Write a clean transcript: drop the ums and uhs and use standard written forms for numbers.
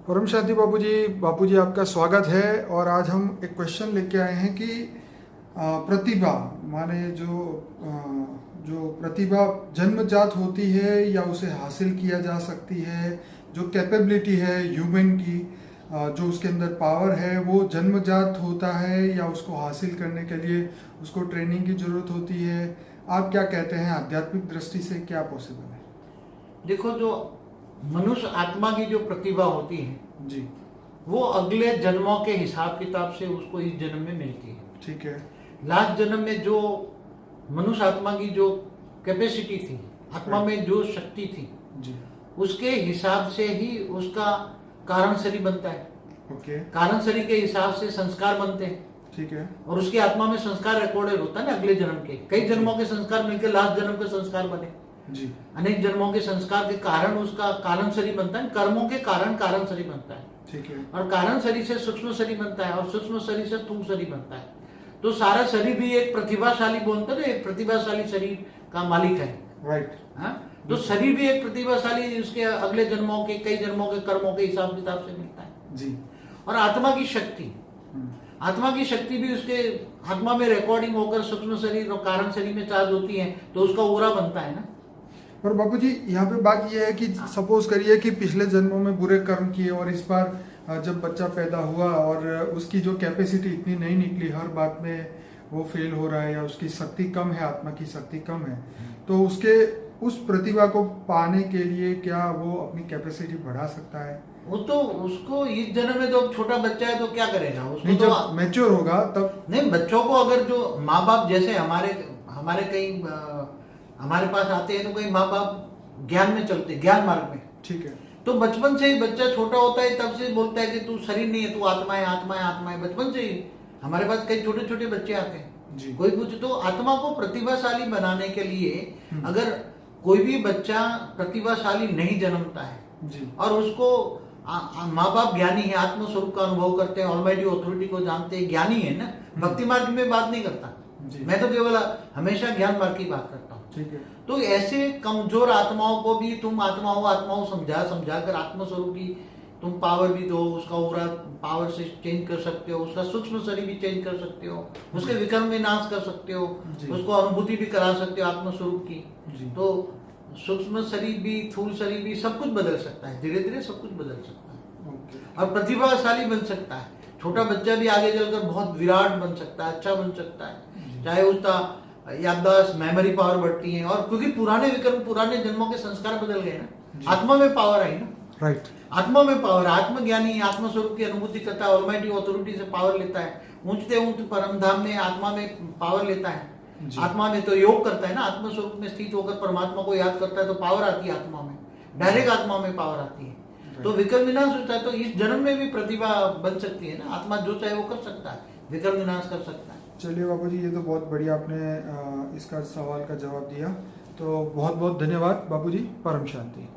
परम शांति बापू जी आपका स्वागत है। और आज हम एक क्वेश्चन लेके आए हैं कि प्रतिभा माने जो प्रतिभा जन्मजात होती है या उसे हासिल किया जा सकती है, जो कैपेबिलिटी है ह्यूमन की, जो उसके अंदर पावर है वो जन्मजात होता है या उसको हासिल करने के लिए उसको ट्रेनिंग की ज़रूरत होती है। आप क्या कहते हैं, आध्यात्मिक दृष्टि से क्या पॉसिबल है? देखो, जो मनुष्य आत्मा की जो प्रतिभा होती है जी, वो अगले जन्मों के हिसाब किताब से उसको इस जन्म में मिलती है। ठीक है। लास्ट जन्म में जो मनुष्य आत्मा की जो कैपेसिटी थी, आत्मा में जो शक्ति थी, जी, उसके हिसाब से ही उसका कारण शरीर बनता है। ओके, कारण शरीर के हिसाब से संस्कार बनते हैं ठीक है। और उसकी आत्मा में संस्कार रिकॉर्डेड होता है ना, अगले जन्म के कई जन्मों के संस्कार मिलकर लास्ट जन्म के संस्कार बने। जी, अनेक जन्मों के संस्कार के कारण उसका कारण शरीर बनता है। कर्मों के कारण कारण शरीर बनता है, ठीक है। और कारण शरीर से सूक्ष्म शरीर बनता है, और सूक्ष्म शरीर से स्थूल शरीर बनता है। तो सारा शरीर भी एक प्रतिभाशाली बोलते हैं, एक प्रतिभाशाली शरीर का मालिक है। राइट। हाँ, तो शरीर भी एक प्रतिभाशाली उसके अगले जन्मों के कई जन्मों के कर्मों के हिसाब किताब से मिलता है। जी। और आत्मा की शक्ति, आत्मा की शक्ति भी उसके आत्मा में रिकॉर्डिंग होकर सूक्ष्म शरीर और कारण शरीर में चार्ज होती है, तो उसका ओरा बनता है ना। और बापू जी यहाँ पे बात यह है कि सपोज करिए कि पिछले जन्मों में बुरे कर्म किए और इस बार जब बच्चा पैदा हुआ और उसकी जो कैपेसिटी इतनी नहीं निकली, हर बात में वो फेल हो रहा है या उसकी शक्ति कम है, आत्मा की शक्ति कम है, तो उसके उस प्रतिभा को पाने के लिए क्या वो अपनी कैपेसिटी बढ़ा सकता है? वो तो उसको इस जन्म में, तो छोटा बच्चा है तो क्या करेगा उसको, नहीं, तो जब मैच्योर होगा तब। नहीं, बच्चों को अगर जो माँ बाप जैसे हमारे हमारे कई हमारे पास आते हैं, तो कई माँ बाप ज्ञान में चलते, ज्ञान मार्ग में। ठीक है। तो बचपन से ही बच्चा छोटा होता है तब से बोलता है कि तू शरीर नहीं है, तू आत्मा है, आत्मा है, आत्मा है। बचपन से ही हमारे पास कई छोटे छोटे बच्चे आते हैं। जी। कोई पूछे तो आत्मा को प्रतिभाशाली बनाने के लिए अगर कोई भी बच्चा प्रतिभाशाली नहीं जन्मता है जी, और उसको माँ बाप ज्ञानी है, आत्म स्वरूप का अनुभव करते हैं, ऑलमाइटी अथॉरिटी को जानते हैं, ज्ञानी है ना, भक्ति मार्ग में बात नहीं करता जी। मैं, तो केवल हमेशा ज्ञान मार्ग की बात करता हूँ। ठीक है। तो ऐसे कमजोर आत्माओं को भी तुम आत्माओं समझा कर आत्म स्वरूप की तुम पावर भी दो, उसका ओरा पावर से चेंज कर सकते हो, उसका सूक्ष्म शरीर भी चेंज कर सकते हो, उसके विकर्म विनाश कर सकते हो, उसको अनुभूति भी करा सकते हो आत्म स्वरूप की। तो सूक्ष्म शरीर भी, स्थूल शरीर भी, सब कुछ बदल सकता है, धीरे धीरे सब कुछ बदल सकता है और प्रतिभाशाली बन सकता है। छोटा बच्चा भी आगे चलकर बहुत विराट बन सकता है, अच्छा बन सकता है, चाहे उसका याददाश्त, मेमोरी पावर बढ़ती है। और क्योंकि पुराने विक्रम, पुराने जन्मों के संस्कार बदल गए ना, आत्मा में पावर आई ना। राइट। आत्मा में पावर, आत्मज्ञानी आत्म स्वरूप की अनुभूति करता है, ऑलमाइटी अथॉरिटी से पावर लेता है, ऊंचते ऊंच परम धाम में आत्मा में पावर लेता है। आत्मा में तो योग करता है ना, आत्म स्वरूप में स्थित होकर परमात्मा को याद करता है, तो पावर आती है आत्मा में, डायरेक्ट आत्मा में पावर आती है। तो विक्रम विनाश होता है, तो इस जन्म में भी प्रतिभा बन सकती है ना, आत्मा जो चाहे वो कर सकता है, विक्रम विनाश कर सकता है। चलिए बाबू जी, ये तो बहुत बढ़िया आपने इसका सवाल का जवाब दिया, तो बहुत बहुत धन्यवाद बाबू जी। परम शांति।